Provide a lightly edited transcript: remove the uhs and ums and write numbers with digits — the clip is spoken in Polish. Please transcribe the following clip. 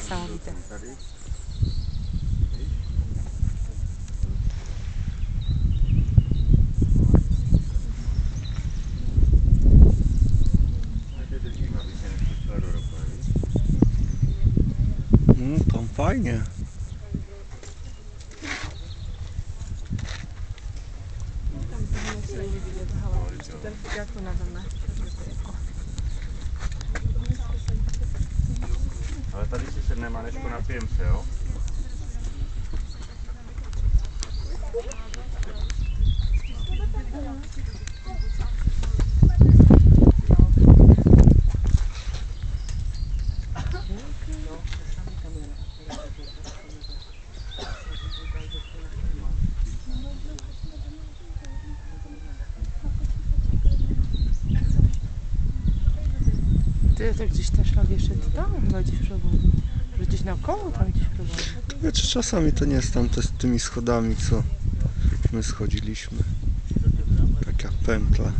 niesamowite. Tam fajnie. Ale tady si sedne Maneško, napijem se, jo? Ty to gdzieś ta szlak jeszcze tam chyba gdzieś prowadzi. Że gdzieś naokoło tam gdzieś prowadzi. Wiecie, czasami to nie jest tam z tymi schodami, co my schodziliśmy. Tak jak pętla.